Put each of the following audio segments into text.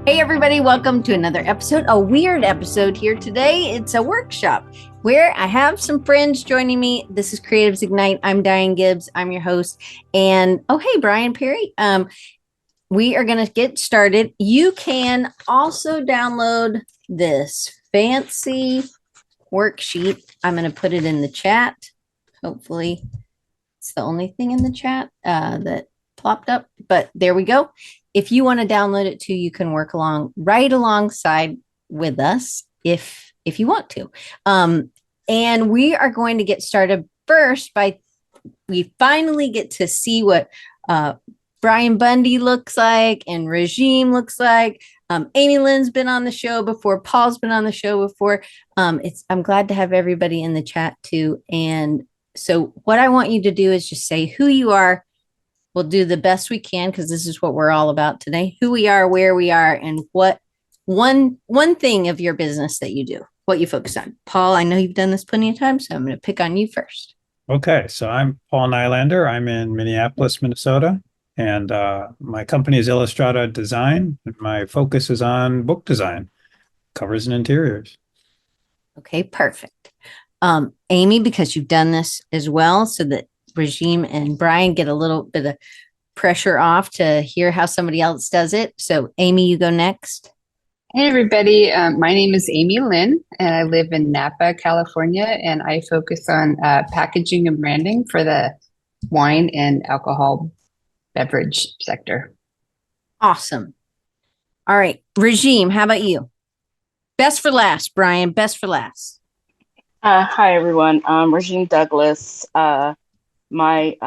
Hey, everybody, welcome to another episode, a weird episode here today. It's a workshop where I have some friends joining me. This is Creatives Ignite. I'm Diane Gibbs. I'm your host. And oh, hey, Brian Perry. We are going to get started. You can also download this fancy worksheet. I'm going to put it in the chat. Hopefully, it's the only thing in the chat that plopped up, but there we go. If you want to download it too, you can work along right alongside with us if you want to. And we are going to get started first by we finally get to see what Brian Bundy looks like and Regime looks like. Amy Lynn's been on the show before. Paul's been on the show before. I'm glad to have everybody in the chat too. And so what I want you to do is just say who you are. We'll do the best we can because this is what we're all about today. Who we are, where we are, and what one thing of your business that you do, what you focus on. Paul, I know you've done this plenty of times, so I'm going to pick on you first. Okay, so I'm Paul Nylander. I'm in Minneapolis, Minnesota, and my company is Illustrata Design. And my focus is on book design, covers and interiors. Okay, perfect. Amy, because you've done this as well, so that Regime and Brian get a little bit of pressure off to hear how somebody else does it. So, Amy, you go next. Hey everybody, my name is Amy Lynn and I live in Napa, California, and I focus on packaging and branding for the wine and alcohol beverage sector. Awesome. All right, Regime, how about you? Best for last, Brian, best for last. Hi, everyone. Regine Douglas. My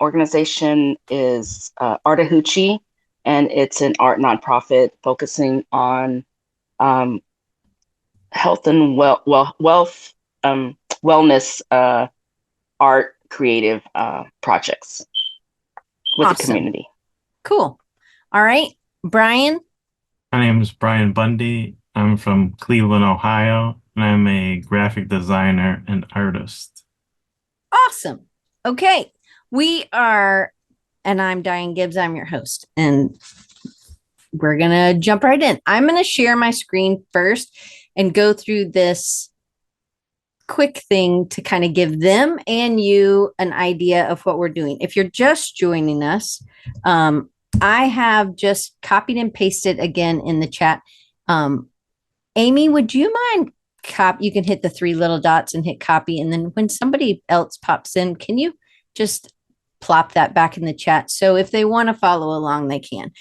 organization is Artahuchi, and it's an art nonprofit focusing on health and wellness, art, creative projects with the community. Cool. All right, Brian. My name is Brian Bundy. I'm from Cleveland, Ohio, and I'm a graphic designer and artist. Awesome. Okay. And I'm Diane Gibbs. I'm your host. And we're going to jump right in. I'm going to share my screen first and go through this quick thing to kind of give them and you an idea of what we're doing. If you're just joining us, I have just copied and pasted again in the chat. Amy, would you mind you can hit the three little dots and hit copy. And then when somebody else pops in, can you just plop that back in the chat? So if they want to follow along, they can.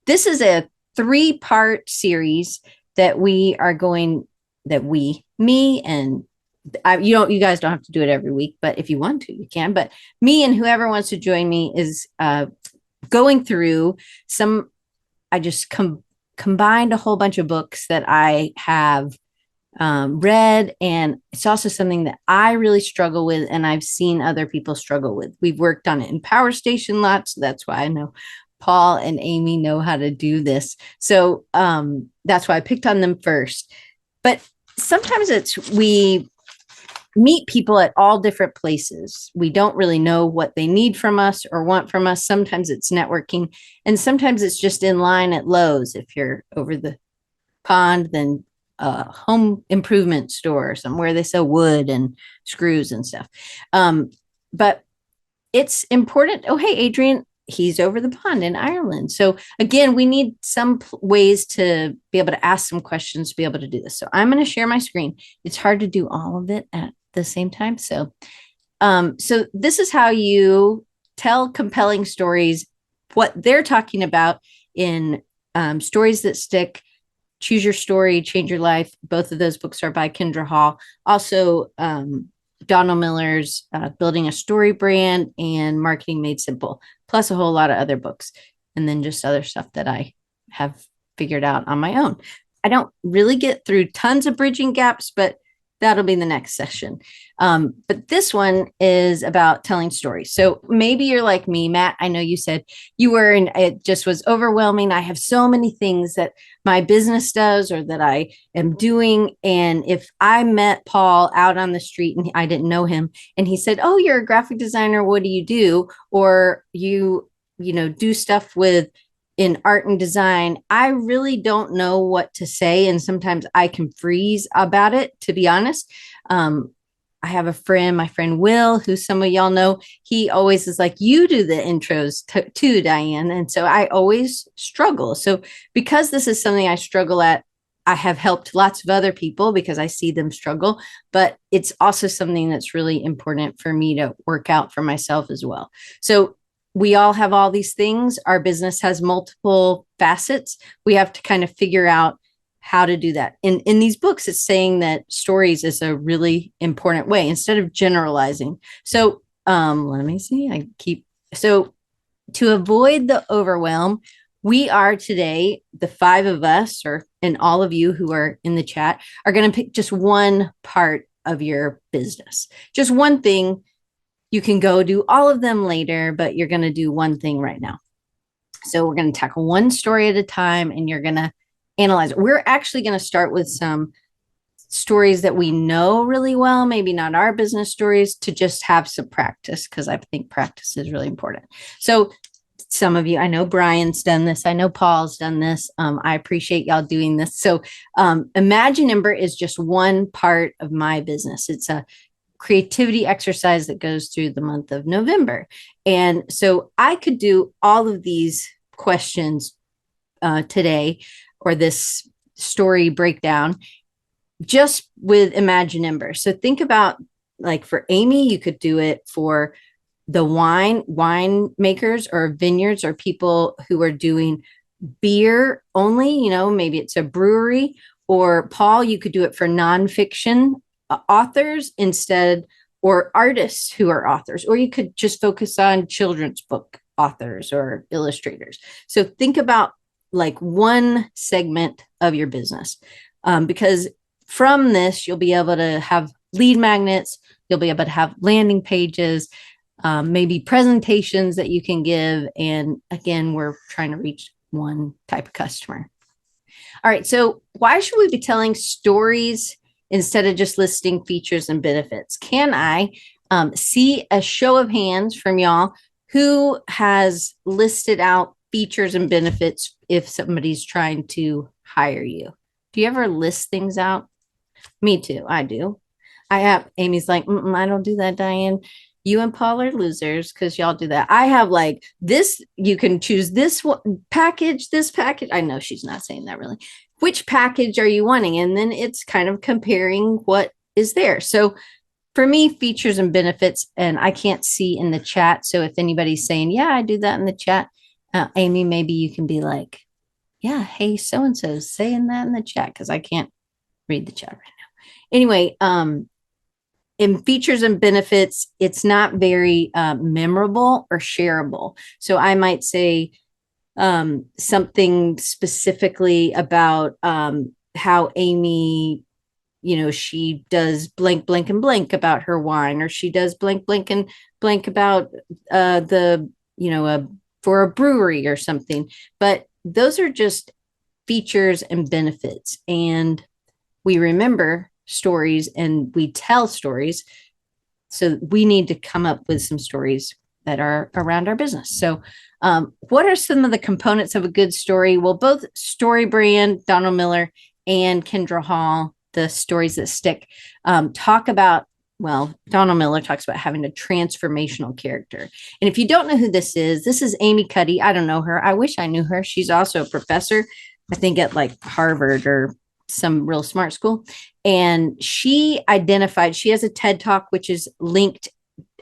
This is a 3-part series that me and you guys don't have to do it every week, but if you want to, you can. But me and whoever wants to join me is going through I just combined a whole bunch of books that I have read, and it's also something that I really struggle with and I've seen other people struggle with. We've worked on it in Power Station lots, so that's why I know Paul and Amy know how to do this. So that's why I picked on them first. But sometimes we meet people at all different places. We don't really know what they need from us or want from us. Sometimes it's networking, and sometimes it's just in line at Lowe's. If you're over the pond, then a home improvement store, somewhere they sell wood and screws and stuff. But it's important. Oh, hey, Adrian, he's over the pond in Ireland. So again, we need some ways to be able to ask some questions to be able to do this. So I'm going to share my screen. It's hard to do all of it at the same time. So this is how you tell compelling stories, what they're talking about in Stories That Stick, Choose Your Story, Change Your Life. Both of those books are by Kendra Hall. Also, Donald Miller's Building a Story Brand and Marketing Made Simple, plus a whole lot of other books. And then just other stuff that I have figured out on my own. I don't really get through tons of bridging gaps, but that'll be the next session. But this one is about telling stories. So maybe you're like me, Matt. I know you said you were, and it just was overwhelming. I have so many things that my business does or that I am doing. And if I met Paul out on the street and I didn't know him and he said, "Oh, you're a graphic designer. What do you do?" Or you do stuff with in art and design, I really don't know what to say. And sometimes I can freeze about it, to be honest. I have a friend, my friend Will, who some of y'all know, he always is like, you do the intros too, Diane. And so I always struggle. So because this is something I struggle at, I have helped lots of other people because I see them struggle, but it's also something that's really important for me to work out for myself as well. So we all have all these things. Our business has multiple facets. We have to kind of figure out how to do that. In these books, it's saying that stories is a really important way instead of generalizing. So let me see. So to avoid the overwhelm, we are today, the 5 of us, and all of you who are in the chat, are going to pick just one part of your business, just one thing. You can go do all of them later, but you're going to do one thing right now. So we're going to tackle one story at a time, and you're going to analyze it. We're actually going to start with some stories that we know really well, maybe not our business stories, to just have some practice, because I think practice is really important. So some of you, I know Brian's done this. I know Paul's done this. I appreciate y'all doing this. So Imagine Ember is just one part of my business. It's a creativity exercise that goes through the month of November. And so I could do all of these questions today, or this story breakdown, just with Imagine Ember. So think about, like for Amy, you could do it for the wine makers or vineyards or people who are doing beer only, maybe it's a brewery. Or Paul, you could do it for nonfiction authors instead, or artists who are authors, or you could just focus on children's book authors or illustrators. So think about like one segment of your business, because from this, you'll be able to have lead magnets, you'll be able to have landing pages, maybe presentations that you can give. And again, we're trying to reach one type of customer. All right. So why should we be telling stories instead of just listing features and benefits? Can I see a show of hands from y'all who has listed out features and benefits if somebody's trying to hire you? Do you ever list things out? Me too. I do. I have. Amy's like, I don't do that, Diane. You and Paul are losers because y'all do that. I have like this. You can choose this package, this package. I know she's not saying that really. Which package are you wanting? And then it's kind of comparing what is there. So for me, features and benefits, and I can't see in the chat. So if anybody's saying, yeah, I do that in the chat, Amy, maybe you can be like, yeah, hey, so-and-so's saying that in the chat, because I can't read the chat right now. Anyway, in features and benefits, it's not very memorable or shareable. So I might say something specifically about how Amy, she does blank, blank, and blank about her wine, or she does blank, blank, and blank about for a brewery or something. But those are just features and benefits. And we remember stories and we tell stories. So we need to come up with some stories that are around our business. So what are some of the components of a good story? Well, both Story Brand, Donald Miller, and Kendra Hall, the stories that stick, talk about, Donald Miller talks about having a transformational character. And if you don't know who this is Amy Cuddy. I don't know her. I wish I knew her. She's also a professor, I think at like Harvard or some real smart school. And she has a TED Talk, which is linked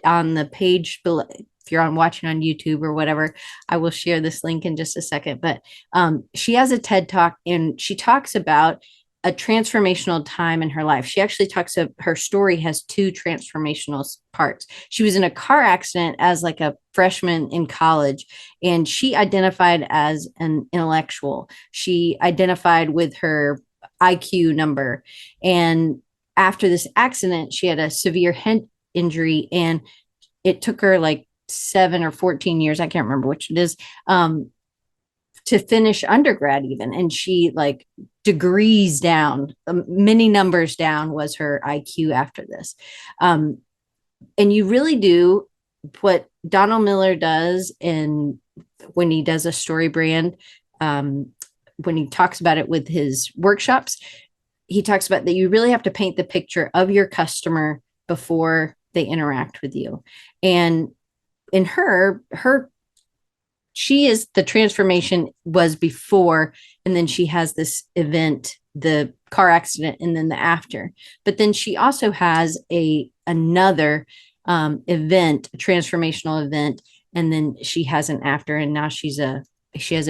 on the page below. If you're watching on YouTube or whatever, I will share this link in just a second. But she has a TED Talk, and she talks about a transformational time in her life. She actually her story has 2 transformational parts. She was in a car accident as like a freshman in college, and she identified as an intellectual. She identified with her IQ number. And after this accident, she had a severe head injury, and it took her like 7 or 14 years, I can't remember which it is, to finish undergrad even. And she like degrees down, many numbers down was her IQ after this. And you really do what Donald Miller does, and when he does a story brand, when he talks about it with his workshops, he talks about that you really have to paint the picture of your customer before they interact with you. And in she is the transformation was before, and then she has this event, the car accident, and then the after. But then she also has another event, a transformational event, and then she has an after, and now she has a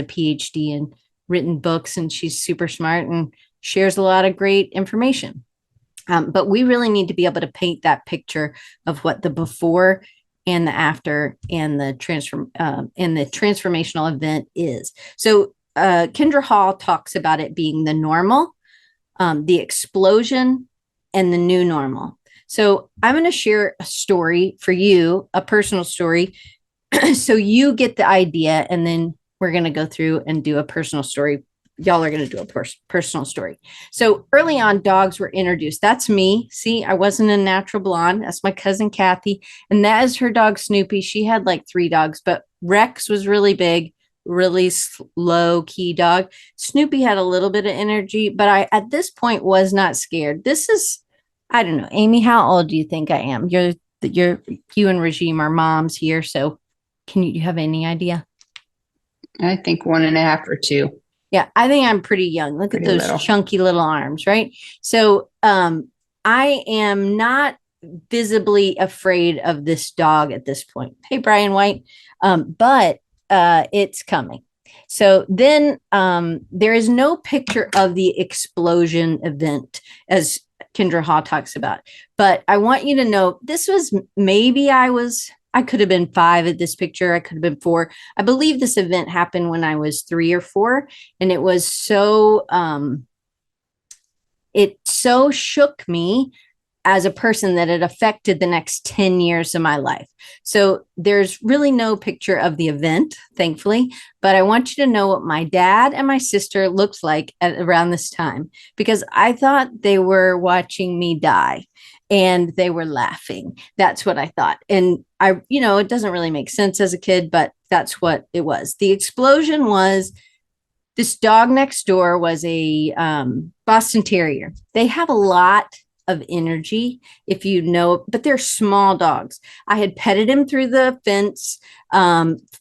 PhD and written books, and she's super smart and shares a lot of great information. But we really need to be able to paint that picture of what the before and the after and the transformational event is. So Kendra Hall talks about it being the normal, the explosion, and the new normal. So I'm going to share a story for you, a personal story, so you get the idea, and then we're going to go through and do a personal story. Y'all are going to do a personal story. So early on, dogs were introduced. That's me. See, I wasn't a natural blonde. That's my cousin Kathy. And that is her dog, Snoopy. She had like 3 dogs, but Rex was really big, really low key dog. Snoopy had a little bit of energy, but I, at this point, was not scared. This is, I don't know, Amy, how old do you think I am? You and Regime are moms here. So can you have any idea? I think 1.5 or 2. Yeah, I think I'm pretty young. Look Pretty at those little. chunky little arms, right? So I am not visibly afraid of this dog at this point. Hey, Brian White. But it's coming. So then there is no picture of the explosion event as Kendra Hall talks about. But I want you to know this was maybe I could have been 5 at this picture. I could have been 4. I believe this event happened when I was 3 or 4. And it was so, it so shook me as a person that it affected the next 10 years of my life. So there's really no picture of the event, thankfully, but I want you to know what my dad and my sister looked like at around this time, because I thought they were watching me die and they were laughing. That's what I thought. And it doesn't really make sense as a kid, but that's what it was. The explosion was this dog next door was a Boston Terrier. They have a lot of energy, if you know, but they're small dogs. I had petted him through the fence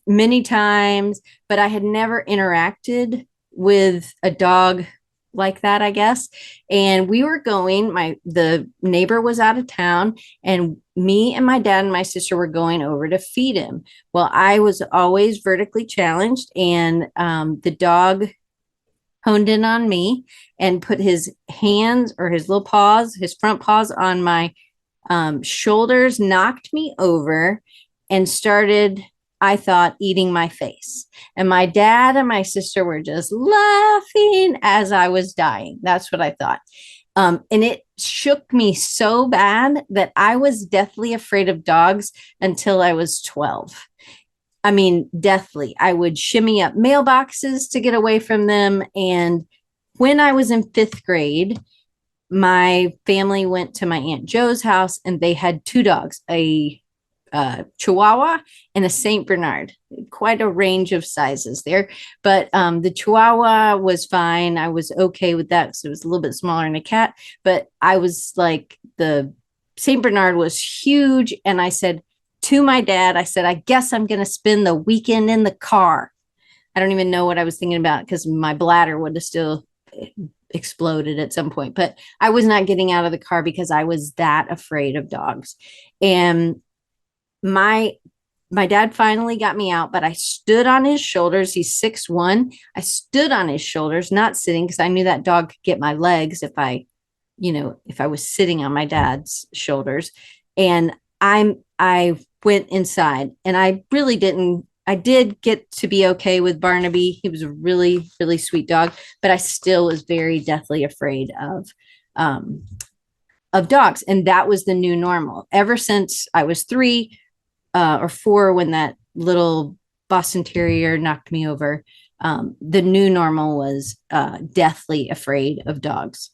many times, but I had never interacted with a dog like that, I guess. And we were going, the neighbor was out of town, and me and my dad and my sister were going over to feed him. Well, I was always vertically challenged, and the dog honed in on me and put his hands or his little paws, his front paws on my shoulders, knocked me over, and started, I thought, eating my face. And my dad and my sister were just laughing as I was dying. That's what I thought. And it shook me so bad that I was deathly afraid of dogs until I was 12. I mean, deathly. I would shimmy up mailboxes to get away from them. And when I was in 5th grade, my family went to my Aunt Joe's house, and they had 2 dogs, a Chihuahua and a Saint Bernard. Quite a range of sizes there. But the Chihuahua was fine. I was okay with that because it was a little bit smaller than a cat. But I was like, the Saint Bernard was huge. And I said to my dad, I said, I guess I'm going to spend the weekend in the car. I don't even know what I was thinking about, because my bladder would have still exploded at some point. But I was not getting out of the car because I was that afraid of dogs. And my dad finally got me out, but I stood on his shoulders. He's 6'1". I stood on his shoulders, not sitting, because I knew that dog could get my legs if I was sitting on my dad's shoulders. And I went inside, and I did get to be okay with Barnaby. He was a really, really sweet dog, but I still was very deathly afraid of dogs. And that was the new normal. Ever since I was 3 or 4, when that little Boston Terrier knocked me over, the new normal was deathly afraid of dogs.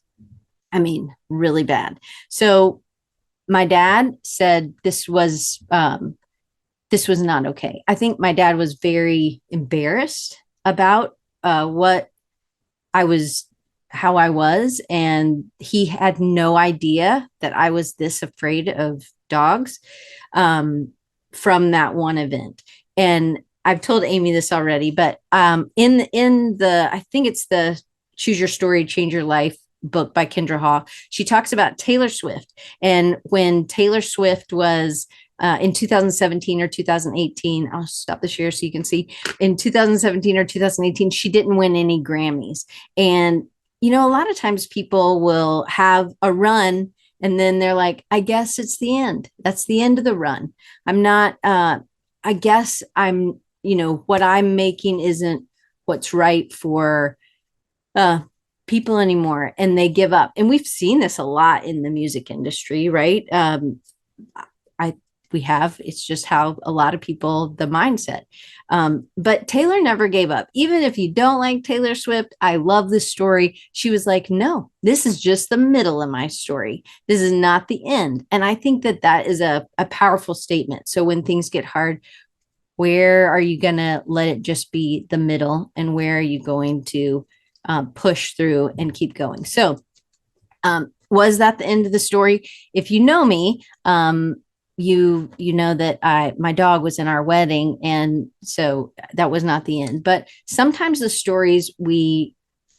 I mean, really bad. So my dad said this was this was not okay. I think my dad was very embarrassed about what I was, how I was, and he had no idea that I was this afraid of dogs from that one event. And I've told Amy this already, but in the I think it's the Choose Your Story, Change Your Life book by Kendra Hall, she talks about Taylor Swift. And when Taylor Swift was in 2017 or 2018, I'll stop the share so you can see. In 2017 or 2018, she didn't win any Grammys. And, you know, a lot of times people will have a run and then they're like, I guess it's the end. That's the end of the run. I'm not, I guess I'm, you know, what I'm making isn't what's right for people anymore, and they give up. And we've seen this a lot in the music industry, right? We have, it's just how a lot of people, the mindset. But Taylor never gave up. Even if you don't like Taylor Swift, I love this story. She was like, no, this is just the middle of my story. This is not the end. And I think that that is a powerful statement. So when things get hard, where are you going to let it just be the middle? And where are you going to push through and keep going? So was that the end of the story? If you know me, you know that my dog was in our wedding, and so that was not the end. But sometimes the stories we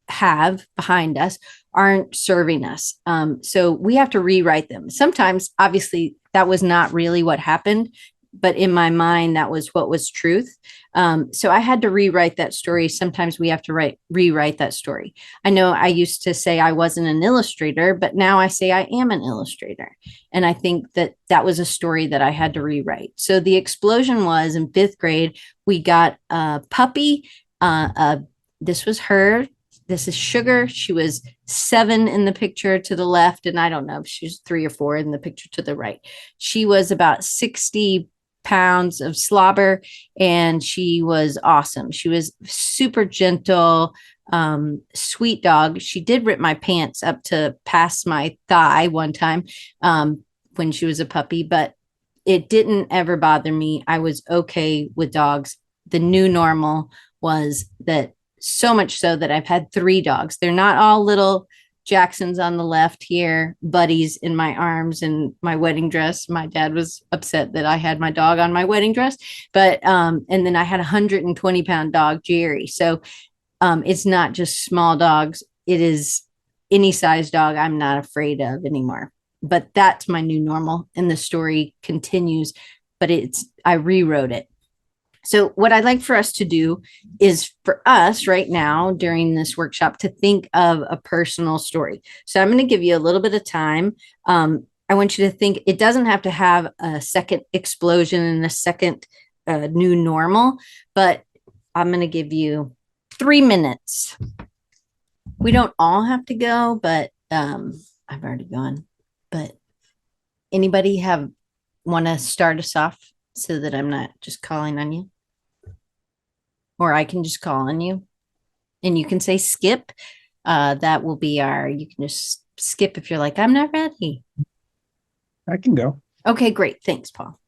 have behind us aren't serving us, so we have to rewrite them. Sometimes, obviously, that was not really what happened, but in my mind, that was what was truth. So I had to rewrite that story. Sometimes we have to rewrite that story. I know I used to say I wasn't an illustrator, but now I say I am an illustrator. And I think that that was a story that I had to rewrite. So the explosion was in 5th grade, we got a puppy. This was her. This is Sugar. She was 7 in the picture to the left. And I don't know if she was 3 or 4 in the picture to the right. She was about 60 pounds of slobber, and she was awesome. She was super gentle, sweet dog. She did rip my pants up to past my thigh one time when she was a puppy, but it didn't ever bother me. I was okay with dogs. The new normal was that, so much so that I've had 3 dogs. They're not all little Jacksons on the left here, buddies in my arms and my wedding dress. My dad was upset that I had my dog on my wedding dress, but and then I had a 120-pound dog, Jerry. So it's not just small dogs. It is any size dog I'm not afraid of anymore. But that's my new normal, and the story continues, but I rewrote it. So what I'd like for us to do is for us right now during this workshop to think of a personal story. So I'm going to give you a little bit of time. I want you to think, it doesn't have to have a second explosion and a second new normal, but I'm going to give you 3 minutes. We don't all have to go, but I've already gone. But anybody want to start us off so that I'm not just calling on you? Or I can just call on you and you can say skip. That will be you can just skip if you're like, I'm not ready. I can go. Okay, great. Thanks, Paul.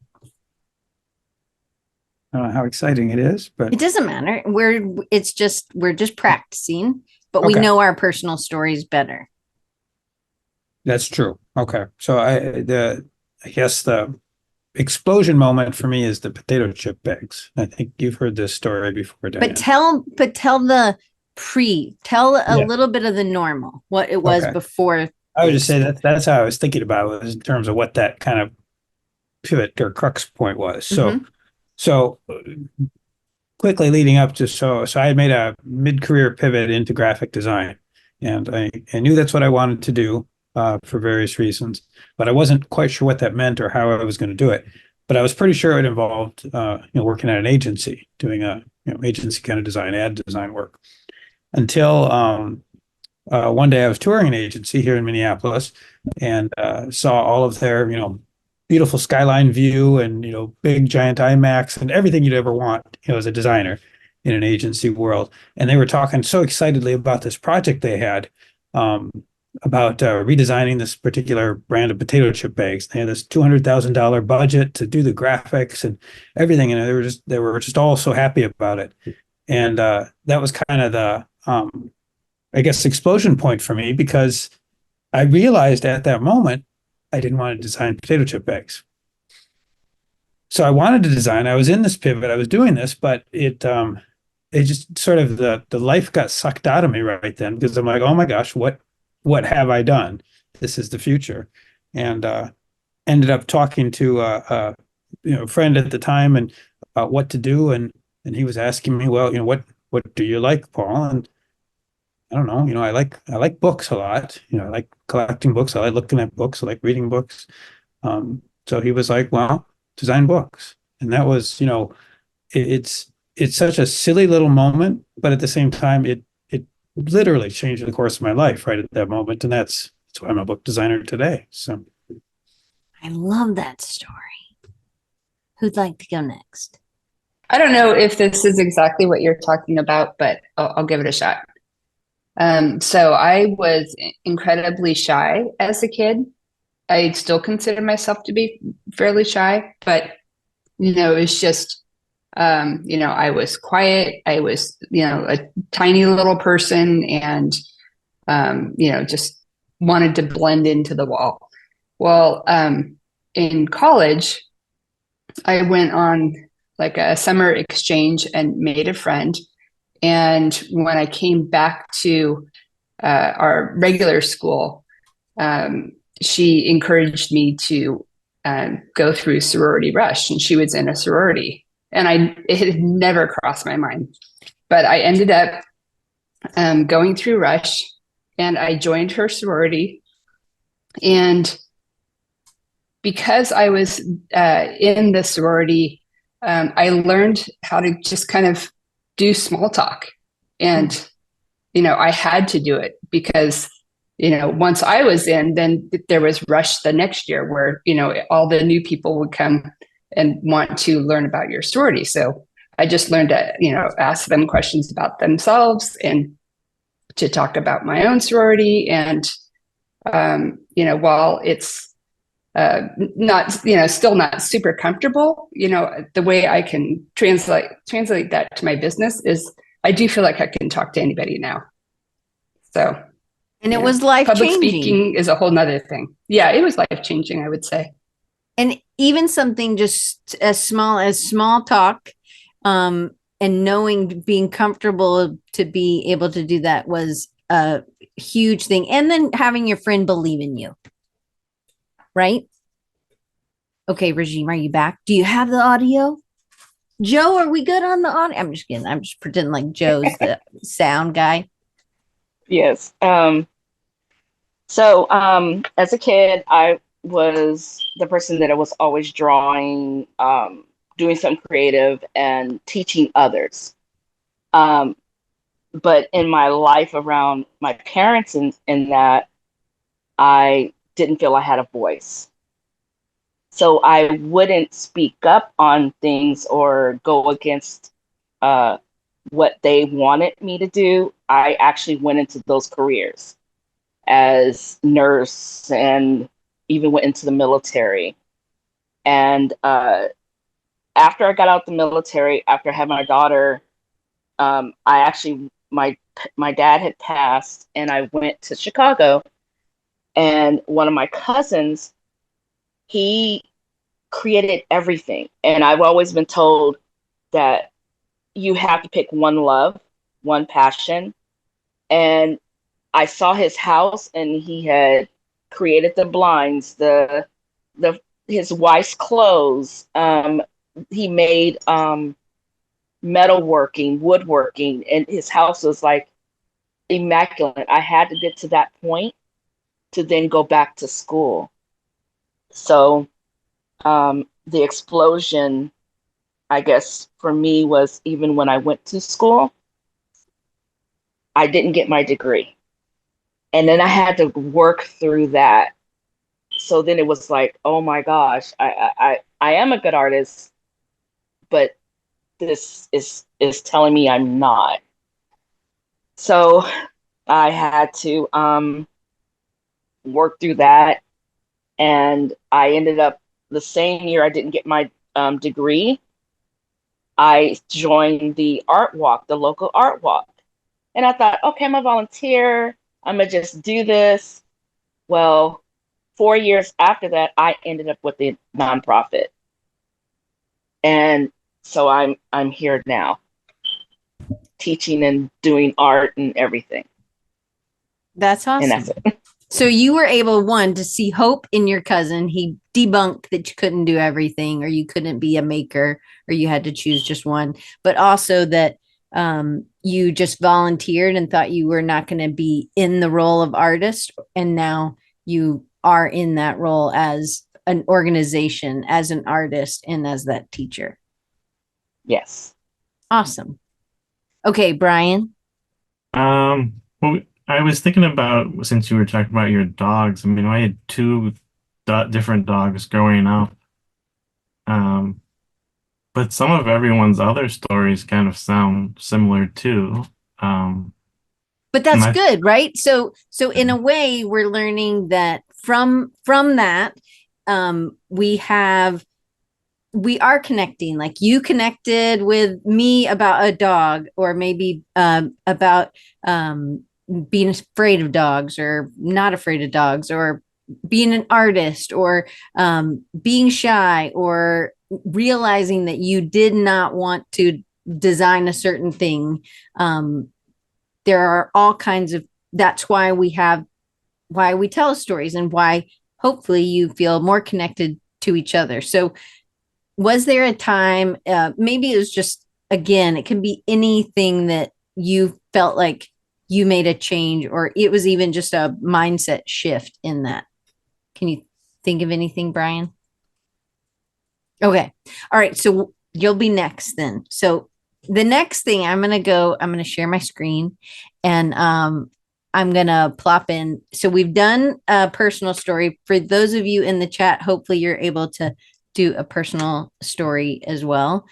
I don't know how exciting it is, but It doesn't matter. We're just practicing, but we Okay. know our personal stories better. that's true. Okay. So I guess the explosion moment for me is the potato chip bags. I think you've heard this story before, Diane. But tell a Yeah. little bit of the normal, what it was Okay. before. I would just say that's how I was thinking about it, was in terms of what that kind of pivot or crux point was. So quickly leading up to so I had made a mid-career pivot into graphic design, and I knew that's what I wanted to do for various reasons, but I wasn't quite sure what that meant or how I was going to do it. But I was pretty sure it involved working at an agency, doing a agency kind of design, ad design work. Until one day I was touring an agency here in Minneapolis and saw all of their beautiful skyline view and big giant IMAX and everything you'd ever want as a designer in an agency world. And they were talking so excitedly about this project they had. redesigning this particular brand of potato chip bags. They had this $200,000 budget to do the graphics and everything, and they were just all so happy about it. And that was kind of the I guess explosion point for me, because I realized at that moment I didn't want to design potato chip bags. So I wanted to design. I was in this pivot. I was doing this, but it just sort of the life got sucked out of me right then, because I'm like, oh my gosh, what have I done? This is the future. And ended up talking to a friend at the time and about what to do, and he was asking me, well, what do you like, Paul? And I don't know, I like books a lot. I like collecting books. I like looking at books. I like reading books. So he was like, well, design books. And that was, it's such a silly little moment, but at the same time, it literally changed the course of my life right at that moment. And that's why I'm a book designer today. So I love that story. Who'd like to go next? I don't know if this is exactly what you're talking about, but I'll give it a shot. So I was incredibly shy as a kid. I still consider myself to be fairly shy, but it's just, I was quiet. I was, a tiny little person, and, just wanted to blend into the wall. Well, in college, I went on like a summer exchange and made a friend. And when I came back to our regular school, she encouraged me to go through sorority rush, and she was in a sorority, and it had never crossed my mind, but I ended up going through rush, and I joined her sorority. And because I was in the sorority, I learned how to just kind of do small talk. And, I had to do it because, once I was in, then there was rush the next year where, all the new people would come and want to learn about your sorority. So I just learned to, ask them questions about themselves and to talk about my own sorority. And, while it's not, still not super comfortable, the way I can translate that to my business is I do feel like I can talk to anybody now. So, And it was life public changing. speaking is a whole nother thing. Yeah, it was life changing, I would say. And even something just as small talk, and knowing, being comfortable to be able to do that was a huge thing. And then having your friend believe in you. Right? Okay, Regime, are you back? Do you have the audio? Joe, are we good on the audio? I'm just kidding. I'm just pretending like Joe's the sound guy. Yes. So as a kid, I was the person that I was always drawing, doing something creative and teaching others. But in my life around my parents in that, I didn't feel I had a voice. So I wouldn't speak up on things or go against what they wanted me to do. I actually went into those careers as nurse and even went into the military. And after I got out the military, after I had my daughter, I actually, my dad had passed, and I went to Chicago. And one of my cousins, he created everything. And I've always been told that you have to pick one love, one passion. And I saw his house, and he had created the blinds, the his wife's clothes. He made metalworking, woodworking, and his house was like immaculate. I had to get to that point to then go back to school. So the explosion, I guess, for me was even when I went to school, I didn't get my degree. And then I had to work through that. So then it was like, oh my gosh, I am a good artist, but this is telling me I'm not. So I had to worked through that. And I ended up the same year I didn't get my degree. I joined the art walk, the local art walk. And I thought, okay, I'm a volunteer. I'm going to just do this. Well, 4 years after that, I ended up with the nonprofit. And so I'm here now, teaching and doing art and everything. That's awesome. And that's it. So you were able, one, to see hope in your cousin. He debunked that you couldn't do everything, or you couldn't be a maker, or you had to choose just one, but also that you just volunteered and thought you were not going to be in the role of artist. And now you are in that role as an organization, as an artist, and as that teacher. Yes. Awesome. Okay, Brian. Well, I was thinking about, since you were talking about your dogs, I mean, I had two different dogs growing up. But some of everyone's other stories kind of sound similar too. But that's good, right? So in a way, we're learning that from that, we are connecting. Like you connected with me about a dog, or maybe about being afraid of dogs, or not afraid of dogs, or being an artist, or being shy, or realizing that you did not want to design a certain thing. There are all kinds of, that's why we tell stories, and why hopefully you feel more connected to each other. So was there a time, maybe it was just, again, it can be anything that you felt like you made a change, or it was even just a mindset shift in that? Can you think of anything, Brian? Okay. All right. So you'll be next then. So the next thing I'm going to share my screen, and I'm going to plop in. So we've done a personal story. For those of you in the chat, hopefully you're able to do a personal story as well.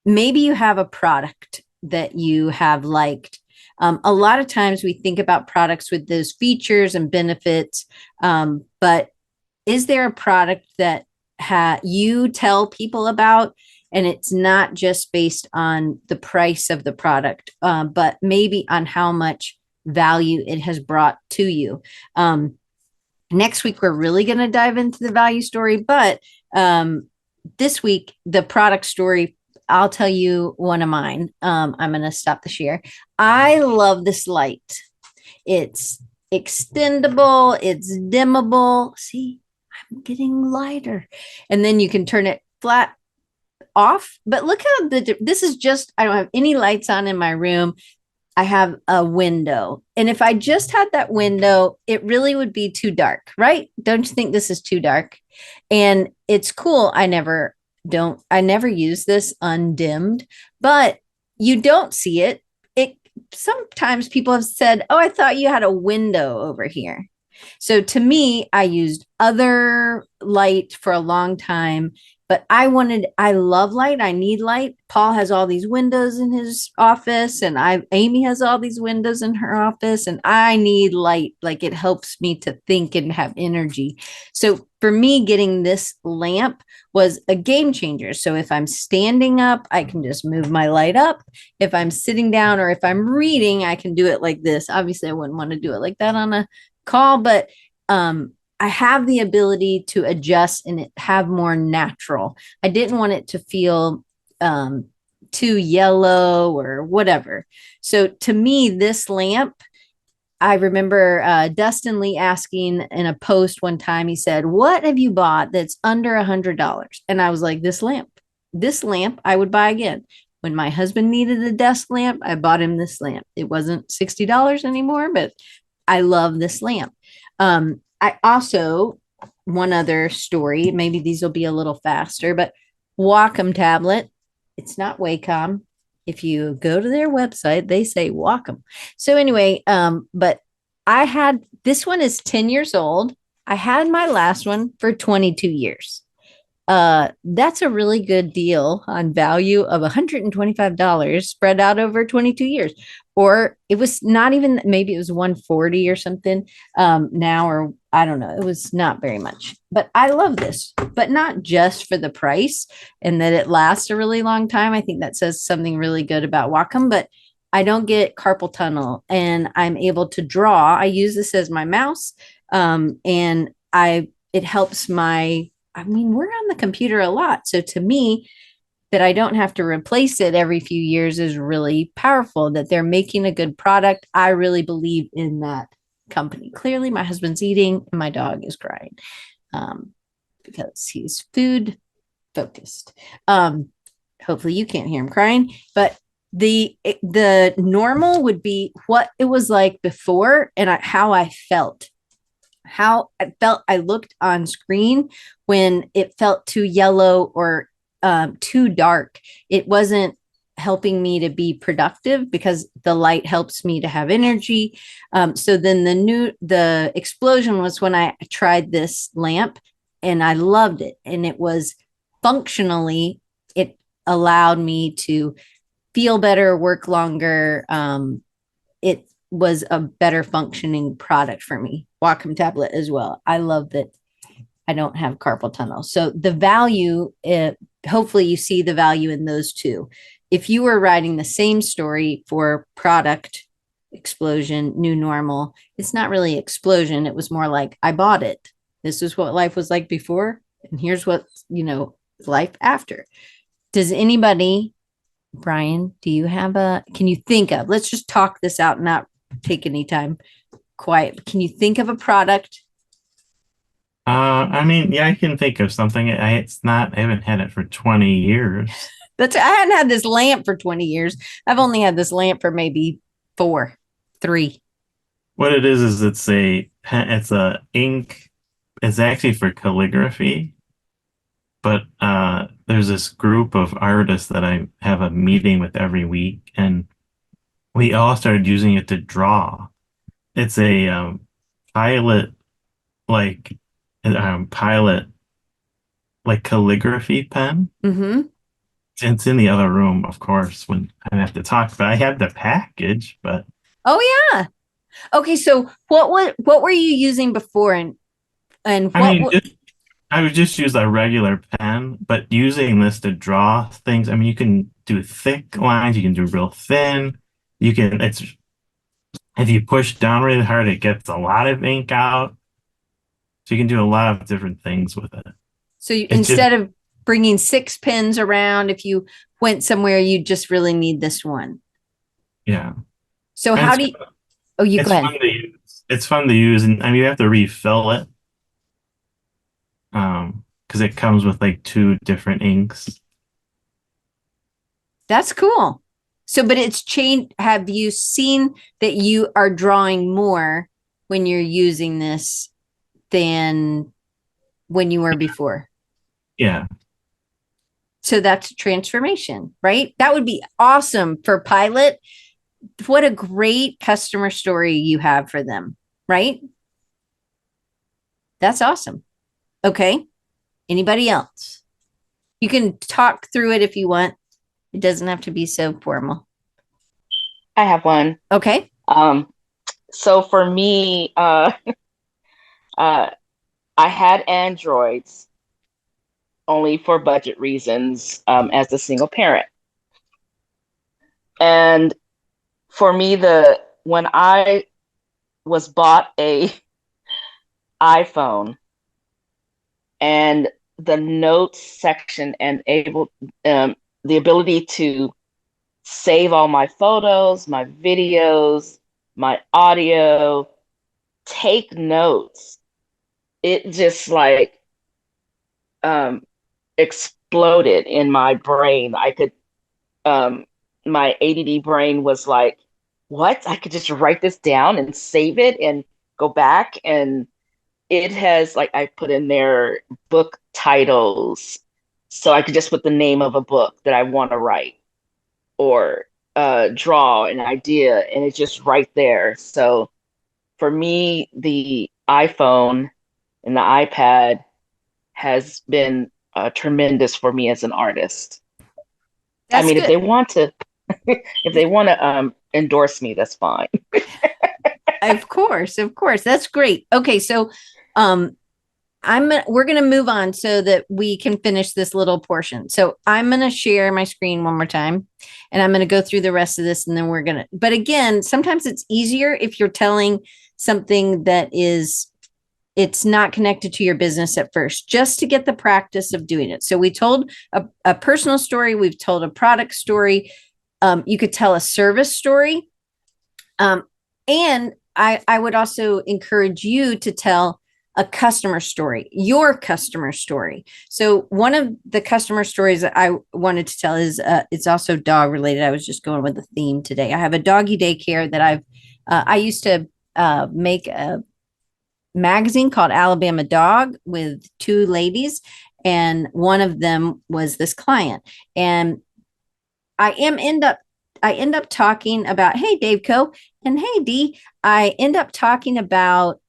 Maybe you have a product that you have liked. A lot of times we think about products with those features and benefits, but is there a product that you tell people about, and it's not just based on the price of the product, but maybe on how much value it has brought to you? Next week, we're really going to dive into the value story, but this week, the product story, I'll tell you one of mine. I'm going to stop the share. I love this light. It's extendable. It's dimmable. See, I'm getting lighter. And then you can turn it flat off. But look how this is just, I don't have any lights on in my room. I have a window. And if I just had that window, it really would be too dark, right? Don't you think this is too dark? And it's cool. I never use this undimmed, but you don't see it. Sometimes people have said, "Oh, I thought you had a window over here." So to me, I used other light for a long time, but I love light. I need light. Paul has all these windows in his office, and Amy has all these windows in her office, and I need light. Like, it helps me to think and have energy. So for me, getting this lamp was a game changer. So if I'm standing up, I can just move my light up. If I'm sitting down, or if I'm reading, I can do it like this. Obviously, I wouldn't want to do it like that on a call, but I have the ability to adjust and have more natural. I didn't want it to feel too yellow or whatever. So to me, this lamp, I remember Dustin Lee asking in a post one time, he said, "What have you bought that's under $100?" And I was like, this lamp I would buy again. When my husband needed a desk lamp, I bought him this lamp. It wasn't $60 anymore, but I love this lamp. I also, one other story, maybe these will be a little faster, but Wacom tablet. It's not Wacom. If you go to their website, they say Wacom. So anyway, but this one is 10 years old. I had my last one for 22 years. That's a really good deal on value of $125 spread out over 22 years. Or it was not even, maybe it was 140 or something now, or I don't know. It was not very much, but I love this, but not just for the price and that it lasts a really long time. I think that says something really good about Wacom, but I don't get carpal tunnel and I'm able to draw. I use this as my mouse. And it helps I mean, we're on the computer a lot. So to me, that I don't have to replace it every few years is really powerful, that they're making a good product. I really believe in that company. Clearly, my husband's eating and my dog is crying because he's food focused. Hopefully you can't hear him crying, but the normal would be what it was like before and how I felt. I looked on screen when it felt too yellow or too dark. It wasn't helping me to be productive because the light helps me to have energy. So then the explosion was when I tried this lamp and I loved it. And it was functionally, it allowed me to feel better, work longer. It was a better functioning product for me. Wacom tablet as well. I love that I don't have carpal tunnel. So the value, hopefully you see the value in those two. If you were writing the same story for product explosion, new normal, it's not really explosion. It was more like I bought it. This is what life was like before. And here's what, life after. Does anybody, Brian, do you have can you think of, let's just talk this out, not take any time. Quiet. Can you think of a product? I mean, yeah, I can think of something. I haven't had it for 20 years. I hadn't had this lamp for 20 years. I've only had this lamp for maybe 3. What it is it's a ink. It's actually for calligraphy. But there's this group of artists that I have a meeting with every week, and we all started using it to draw. It's a pilot like pilot like calligraphy pen. Mm-hmm. It's in the other room, of course, when I have to talk. But I have the package. But oh yeah, okay. So what were you using before, and I would just use a regular pen, but using this to draw things. I mean, you can do thick lines, you can do real thin. If you push down really hard, it gets a lot of ink out. So you can do a lot of different things with it. So instead of bringing 6 pens around, if you went somewhere, you just really need this one. Yeah. So how do you? Oh, you go ahead. It's fun to use, and I mean you have to refill it, because it comes with like 2 different inks. That's cool. So, but it's changed. Have you seen that you are drawing more when you're using this than when you were before? Yeah. So that's a transformation, right? That would be awesome for Pilot. What a great customer story you have for them, right? That's awesome. Okay. Anybody else? You can talk through it if you want. It doesn't have to be so formal. I have one. Okay. So for me, I had Androids only for budget reasons, as a single parent. And for me, when I was bought a iPhone and the notes section and the ability to save all my photos, my videos, my audio, take notes, it just like exploded in my brain. I could my ADD brain was like, what? I could just write this down and save it and go back. And it has, like, I put in there book titles. So I could just put the name of a book that I want to write or draw an idea, and it's just right there. So for me, the iPhone and the iPad has been tremendous for me as an artist. That's I mean, good. if they want to, if they want to endorse me, that's fine. Of course, of course. That's great. Okay, so um we're going to move on so that we can finish this little portion. So I'm going to share my screen one more time and I'm going to go through the rest of this and then we're going to, but again, sometimes it's easier if you're telling something that it's not connected to your business at first, just to get the practice of doing it. So we told a personal story. We've told a product story. You could tell a service story. And I would also encourage you to tell a customer story, your customer story. So one of the customer stories that I wanted to tell is it's also dog related. I was just going with the theme today. I have a doggy daycare that I used to make a magazine called Alabama Dog with two ladies, and one of them was this client. And I end up talking about, hey, Dave Co. and hey, Dee, I end up talking about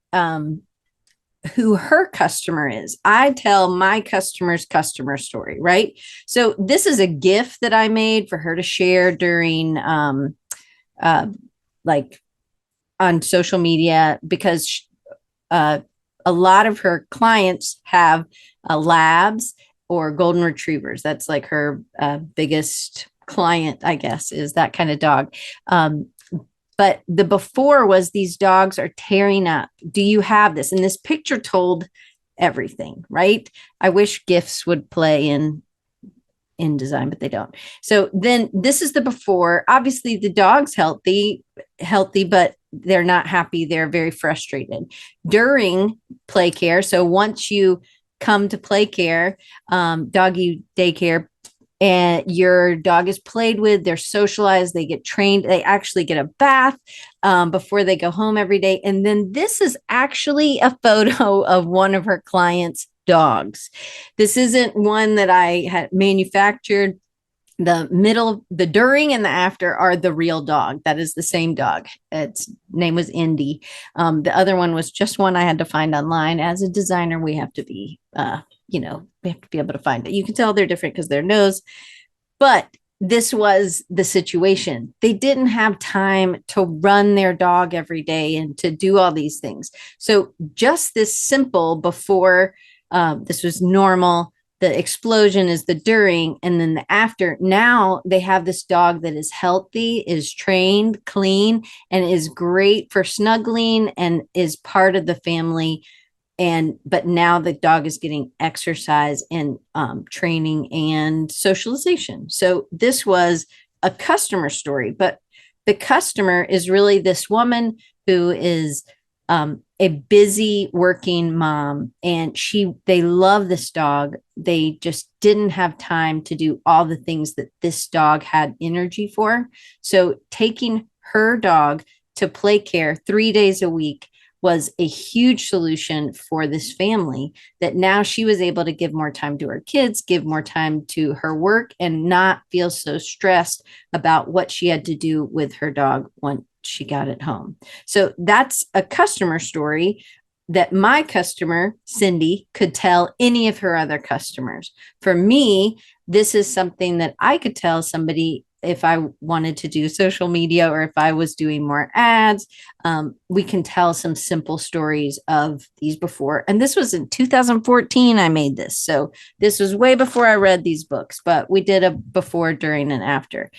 who her customer is. I tell my customer's customer story, right? So this is a gift that I made for her to share during like on social media, because a lot of her clients have labs or golden retrievers. That's like her biggest client, I guess, is that kind of dog. But the before was these dogs are tearing up. Do you have this? And this picture told everything, right? I wish GIFs would play in design, but they don't. So then this is the before. Obviously, the dog's healthy, but they're not happy. They're very frustrated during play care. So once you come to play care, doggy daycare, and your dog is played with, they're socialized, they get trained, they actually get a bath before they go home every day. And then this is actually a photo of one of her clients' dogs. This isn't one that I had manufactured. The middle, the during and the after are the real dog. That is the same dog. Its name was Indy. The other one was just one I had to find online. As a designer, we have to be we have to be able to find it. You can tell they're different because their nose, but this was the situation. They didn't have time to run their dog every day and to do all these things. So just this simple before, this was normal. The explosion is the during, and then the after. Now they have this dog that is healthy, is trained, clean, and is great for snuggling and is part of the family. But now the dog is getting exercise and training and socialization. So this was a customer story, but the customer is really this woman who is a busy working mom, and they love this dog. They just didn't have time to do all the things that this dog had energy for. So taking her dog to play care 3 days a week was a huge solution for this family, that now she was able to give more time to her kids, give more time to her work, and not feel so stressed about what she had to do with her dog once she got it home. So that's a customer story that my customer, Cindy, could tell any of her other customers. For me, this is something that I could tell somebody if I wanted to do social media or if I was doing more ads. We can tell some simple stories of these before. And this was in 2014, I made this. So this was way before I read these books, but we did a before, during, and after.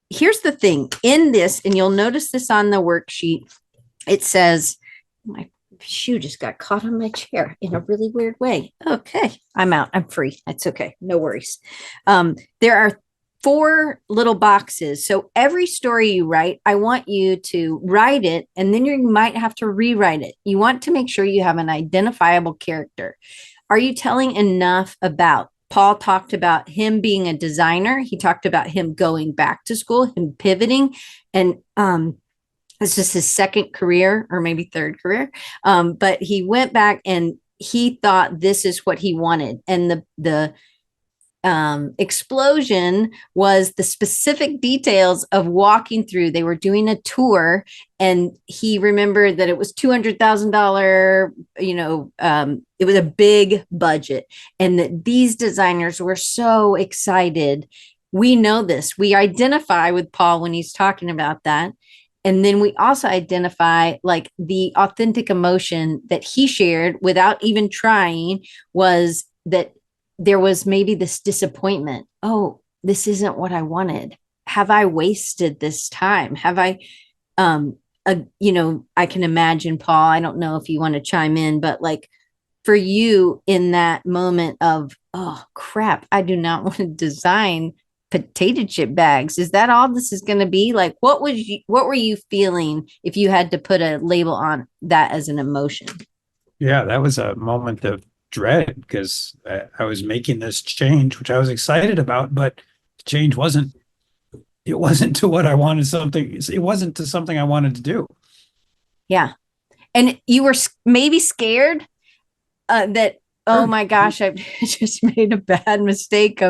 Here's the thing in this, and you'll notice this on the worksheet. It says, my shoe just got caught on my chair in a really weird way. Okay, I'm out. I'm free. It's okay. No worries. There are 4 little boxes. So every story you write, I want you to write it, and then you might have to rewrite it. You want to make sure you have an identifiable character. Are you telling enough about? Paul talked about him being a designer. He talked about him going back to school, him pivoting, and it's just his second career or maybe third career. But he went back and he thought this is what he wanted. And the explosion was the specific details of walking through. They were doing a tour, and he remembered that it was $200,000. It was a big budget, and that these designers were so excited. We know this. We identify with Paul when he's talking about that. And then we also identify like the authentic emotion that he shared without even trying was that there was maybe this disappointment. Oh, this isn't what I wanted. Have I wasted this time? Have I, I can imagine, Paul, I don't know if you want to chime in, but like for you in that moment of, oh crap, I do not want to design potato chip bags. Is that all this is going to be? Like, what were you feeling if you had to put a label on that as an emotion? Yeah, that was a moment of dread because I was making this change, which I was excited about, but the change wasn't to what I wanted it wasn't to something I wanted to do. Yeah. And you were maybe scared that, oh my gosh, I've just made a bad mistake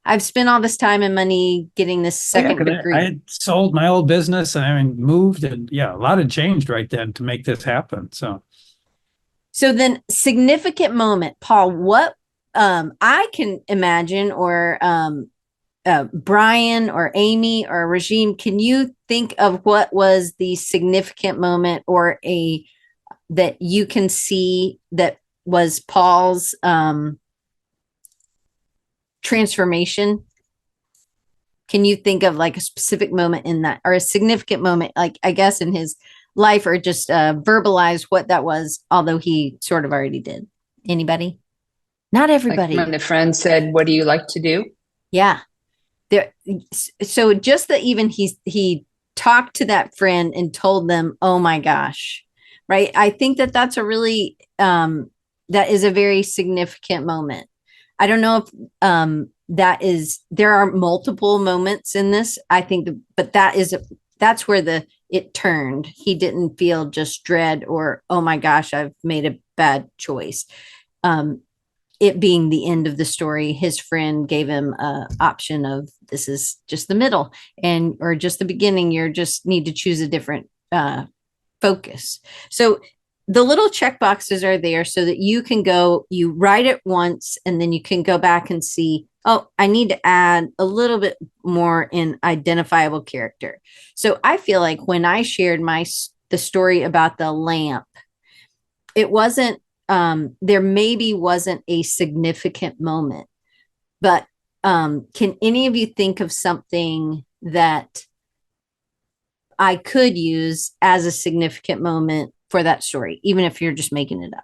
I've spent all this time and money getting this second degree. I had sold my old business and moved, and a lot had changed right then to make this happen. So then significant moment, Paul, what I can imagine, or Brian or Amy or Regime, can you think of what was the significant moment or that you can see that was Paul's transformation? Can you think of like a specific moment in that, or a significant moment, like I guess in his life, or just verbalize what that was, although he sort of already did? Anybody? Not everybody. Like when the friend said, "What do you like to do?" Yeah. So just that even he talked to that friend and told them, oh my gosh, right? I think that's a really, that is a very significant moment. I don't know if there are multiple moments in this, I think, but that's where it turned. He didn't feel just dread or, oh my gosh, I've made a bad choice. It being the end of the story, his friend gave him an option of this is just the middle or just the beginning. You just need to choose a different focus. So the little check boxes are there so that you can you write it once, and then you can go back and see, oh, I need to add a little bit more in identifiable character. So I feel like when I shared the story about the lamp, it wasn't, there maybe wasn't a significant moment, but can any of you think of something that I could use as a significant moment for that story, even if you're just making it up?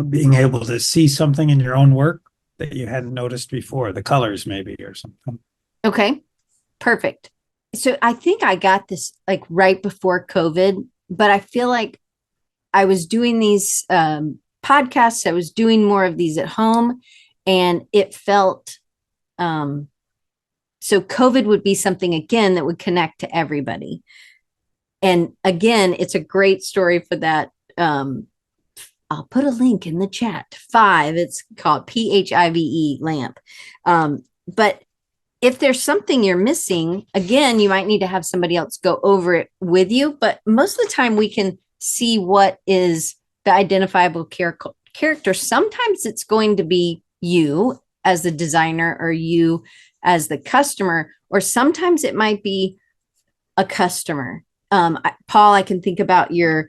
Being able to see something in your own work that you hadn't noticed before, the colors maybe or something. Okay, perfect. So I think I got this like right before COVID, but I feel like I was doing these podcasts. I was doing more of these at home, and it felt, so COVID would be something again that would connect to everybody. And again, it's a great story for that. I'll put a link in the chat. 5, it's called PHIVE lamp. But if there's something you're missing, again, you might need to have somebody else go over it with you. But most of the time we can see what is the identifiable character. Sometimes it's going to be you as the designer or you as the customer, or sometimes it might be a customer. Paul, I can think about your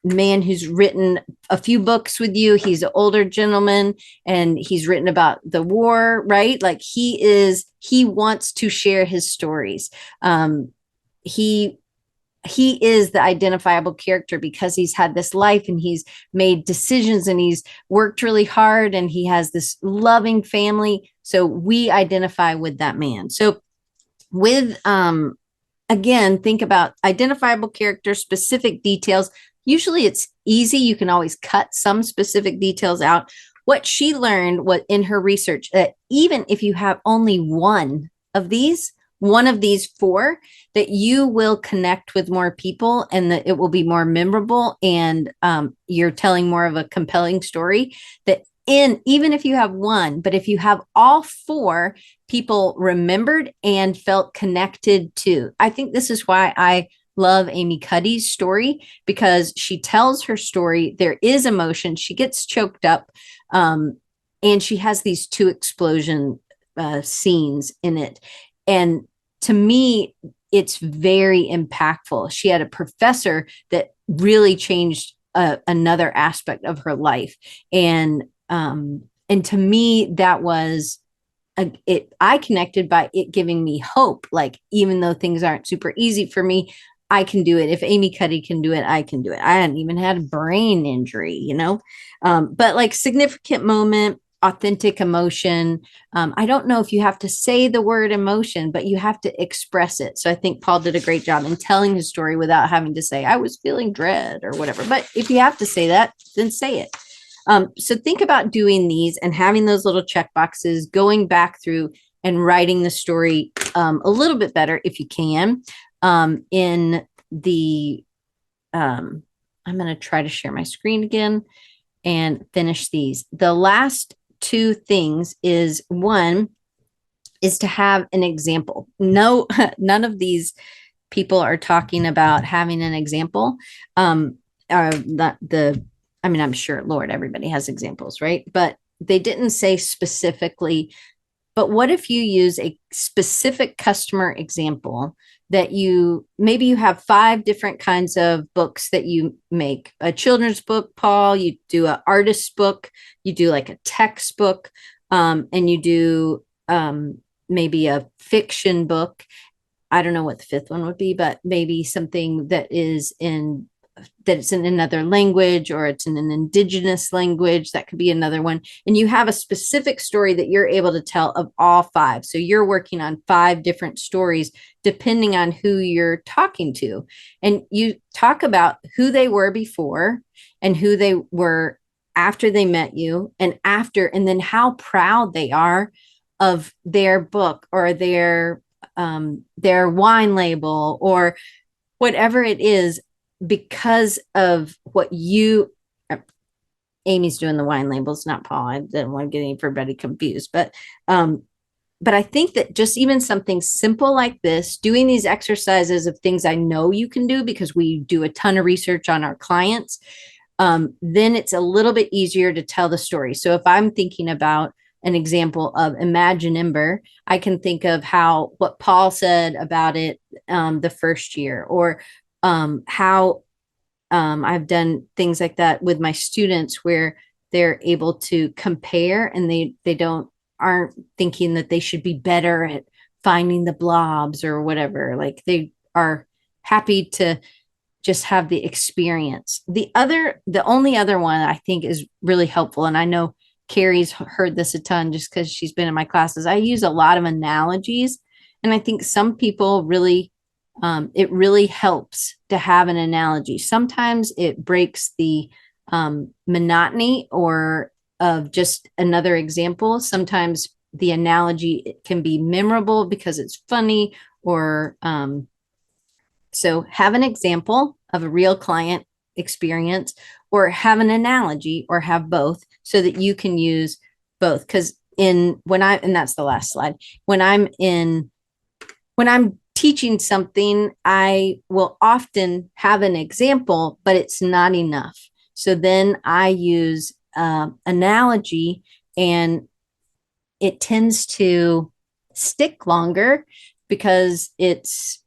man who's written a few books with you. He's an older gentleman, and he's written about the war, right? Like he wants to share his stories. He is the identifiable character because he's had this life and he's made decisions and he's worked really hard and he has this loving family. So we identify with that man. So with, again, think about identifiable character, specific details. Usually it's easy. You can always cut some specific details out. What she learned in her research, that even if you have only one of these 4, that you will connect with more people and that it will be more memorable, and you're telling more of a compelling story, that even if you have one, but if you have all four, people remembered and felt connected to. I think this is why I love Amy Cuddy's story, because she tells her story. There is emotion. She gets choked up. And she has these two explosion scenes in it. And to me, it's very impactful. She had a professor that really changed another aspect of her life. And to me, that was I connected by it giving me hope. Like, even though things aren't super easy for me, I can do it. If Amy Cuddy can do it, I can do it. I hadn't even had a brain injury, but like significant moment, authentic emotion. I don't know if you have to say the word emotion, but you have to express it. So I think Paul did a great job in telling his story without having to say, I was feeling dread or whatever. But if you have to say that, then say it. So think about doing these and having those little check boxes, going back through and writing the story a little bit better if you can. In the, I'm going to try to share my screen again and finish these. The last two things is, one is to have an example. No, none of these people are talking about having an example. I'm sure, Lord, everybody has examples, right? But they didn't say specifically, but what if you use a specific customer example that you have 5 different kinds of books that you make. A children's book, Paul, you do an artist's book, you do like a textbook, and you do maybe a fiction book. I don't know what the 5th one would be, but maybe something that it's in another language, or it's in an indigenous language. That could be another one. And you have a specific story that you're able to tell of all 5. So you're working on 5 different stories depending on who you're talking to. And you talk about who they were before and who they were after they met you, and then how proud they are of their book or their wine label or whatever it is, because of what Amy's doing the wine labels, not Paul. I didn't want to get everybody confused, but I think that just even something simple like this, doing these exercises of things I know you can do because we do a ton of research on our clients, then it's a little bit easier to tell the story. So if I'm thinking about an example of Imagine Ember, I can think of what Paul said about it the first year, or how I've done things like that with my students where they're able to compare, and they aren't thinking that they should be better at finding the blobs or whatever. Like, they are happy to just have the experience. The only other one I think is really helpful, and I know Carrie's heard this a ton just because she's been in my classes. I use a lot of analogies, and I think some people really it really helps to have an analogy. Sometimes it breaks the monotony or of just another example. Sometimes the analogy can be memorable because it's funny, or so have an example of a real client experience, or have an analogy, or have both, so that you can use both. Because and that's the last slide. When I'm teaching something, I will often have an example, but it's not enough. So then I use analogy, and it tends to stick longer because it's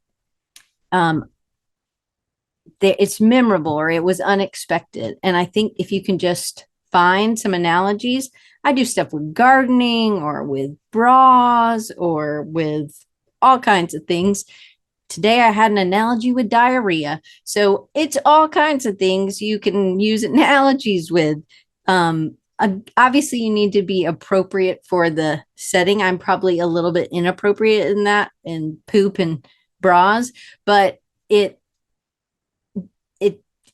memorable, or it was unexpected. And I think if you can just find some analogies, I do stuff with gardening or with bras or with all kinds of things. Today I had an analogy with diarrhea. So it's all kinds of things you can use analogies with. Obviously you need to be appropriate for the setting. I'm probably a little bit inappropriate in that, and poop and bras, but it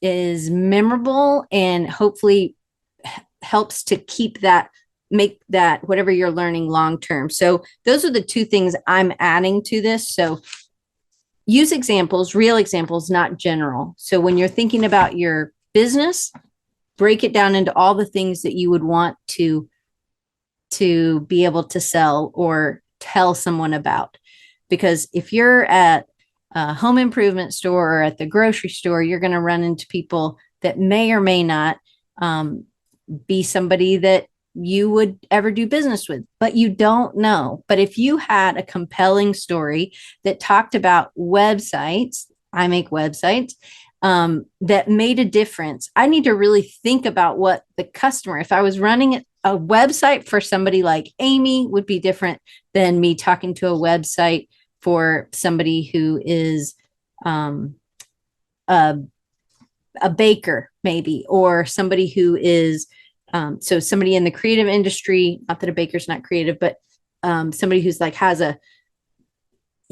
is memorable, and hopefully helps to make that whatever you're learning long term. So those are the 2 things I'm adding to this. So use examples, real examples, not general. So when you're thinking about your business, break it down into all the things that you would want to be able to sell or tell someone about. Because if you're at a home improvement store or at the grocery store, you're going to run into people that may or may not be somebody that you would ever do business with, but you don't know. But if you had a compelling story that talked about websites, I make websites, that made a difference, I need to really think about what the customer, if I was running a website for somebody like Amy, would be different than me talking to a website for somebody who is a baker, maybe, or somebody who is so somebody in the creative industry, not that a baker's not creative, but somebody who's like has a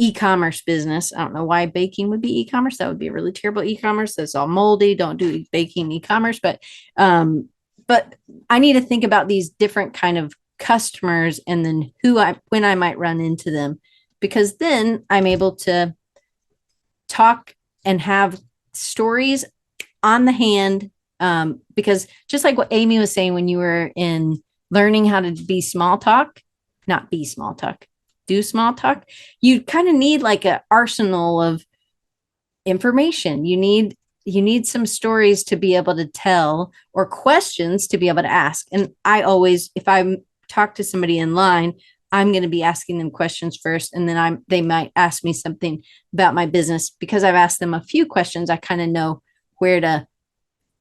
e-commerce business. I don't know why baking would be e-commerce. That would be a really terrible e-commerce. That's all moldy. Don't do baking e-commerce. But I need to think about these different kind of customers and then when I might run into them, because then I'm able to talk and have stories on the hand. Because just like what Amy was saying, when you were in learning how to be small talk, not be small talk, do small talk, you kind of need like an arsenal of information. You need some stories to be able to tell or questions to be able to ask. And I always, if I talk to somebody in line, I'm going to be asking them questions first, and then they might ask me something about my business. Because I've asked them a few questions, I kind of know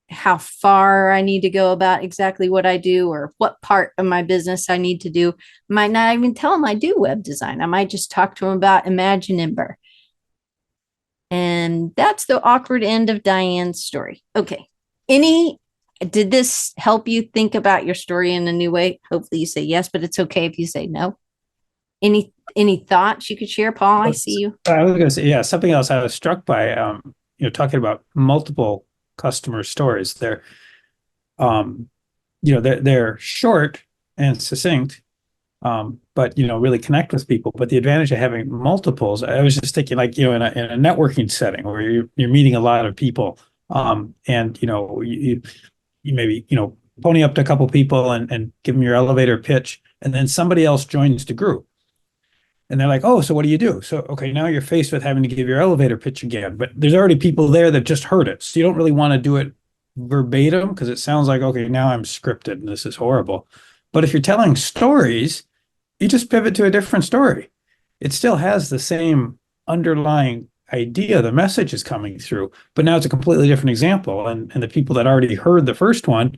how far I need to go about exactly what I do, or what part of my business I need to do. Might not even tell them I do web design. I might just talk to them about Imagineember. And that's the awkward end of Diane's story. Okay. Did this help you think about your story in a new way? Hopefully you say yes, but it's okay if you say no. Any thoughts you could share, Paul? I see you. I was going to say, yeah, something else I was struck by, talking about multiple customer stories. They're short and succinct, but really connect with people. But the advantage of having multiples, I was just thinking, like, in a networking setting where you're meeting a lot of people, and you maybe pony up to a couple people and give them your elevator pitch, and then somebody else joins the group. And they're like, oh, so what do you do? So, okay, now you're faced with having to give your elevator pitch again, but there's already people there that just heard it. So you don't really want to do it verbatim, because it sounds like, okay, now I'm scripted and this is horrible. But if you're telling stories, you just pivot to a different story. It still has the same underlying idea. The message is coming through, but now it's a completely different example. And the people that already heard the first one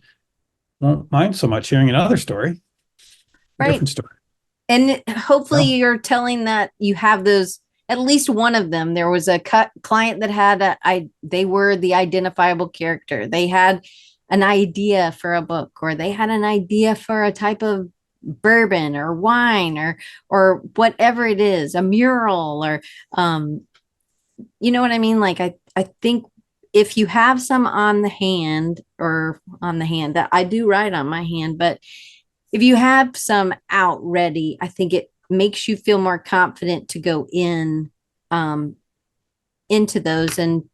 won't mind so much hearing another story. Right. Different story. And hopefully you're telling that you have those, at least one of them. There was a client that had they were the identifiable character. They had an idea for a book, or they had an idea for a type of bourbon or wine or whatever it is, a mural, or you know what I mean? Like I think if you have some on the hand, that I do write on my hand, but if you have some out ready, I think it makes you feel more confident to go into those. And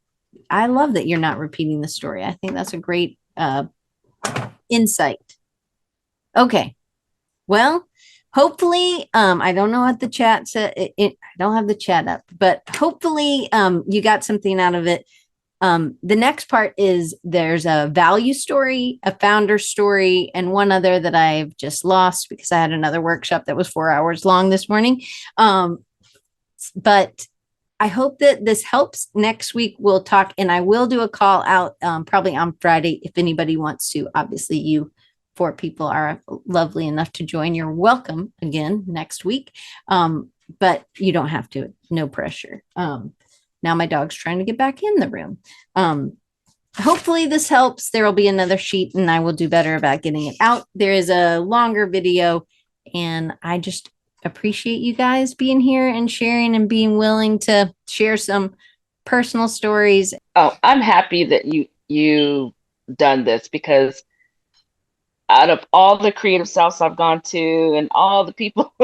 I love that you're not repeating the story. I think that's a great insight. Okay. Well, hopefully, I don't know what the chat said. I don't have the chat up, but hopefully you got something out of it. The next part is there's a value story, a founder story, and one other that I've just lost because I had another workshop that was 4 hours long this morning. But I hope that this helps. Next week we'll talk, and I will do a call out probably on Friday if anybody wants to. Obviously, you 4 people are lovely enough to join. You're welcome again next week, but you don't have to. No pressure. Now my dog's trying to get back in the room. Hopefully this helps. There will be another sheet and I will do better about getting it out. There is a longer video, and I just appreciate you guys being here and sharing and being willing to share some personal stories. Oh, I'm happy that you done this, because out of all the creative Souths I've gone to and all the people,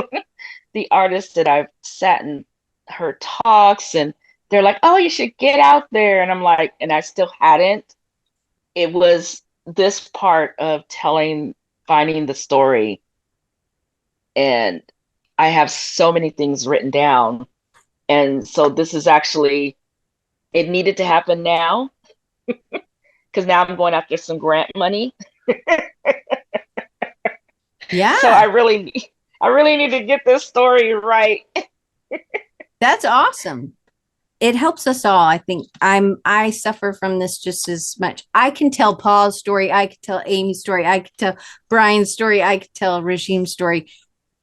the artists that I've sat and heard talks, and they're like, oh, you should get out there. And I'm like, and I still hadn't. It was this part of finding the story, and I have so many things written down. And so this is actually, it needed to happen now because now I'm going after some grant money. Yeah. So I really need to get this story right. That's awesome. It helps us all. I think I suffer from this just as much. I can tell Paul's story. I could tell Amy's story. I could tell Brian's story. I could tell Regime's story.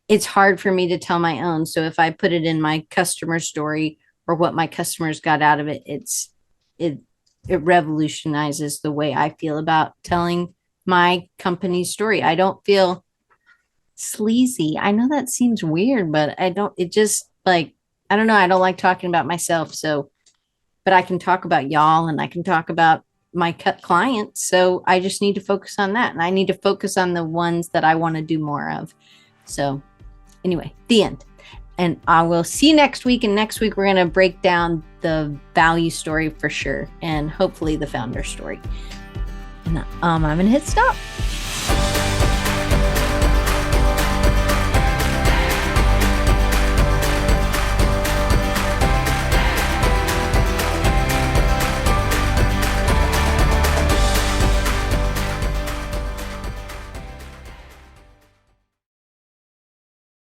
It's hard for me to tell my own. So if I put it in my customer story or what my customers got out of it, it revolutionizes the way I feel about telling my company's story. I don't feel sleazy. I know that seems weird, but I don't, it just like, I don't know. I don't like talking about myself. So, but I can talk about y'all and I can talk about my clients. So I just need to focus on that. And I need to focus on the ones that I want to do more of. So anyway, the end. And I will see you next week. And next week, we're going to break down the value story for sure. And hopefully the founder story. And I'm going to hit stop.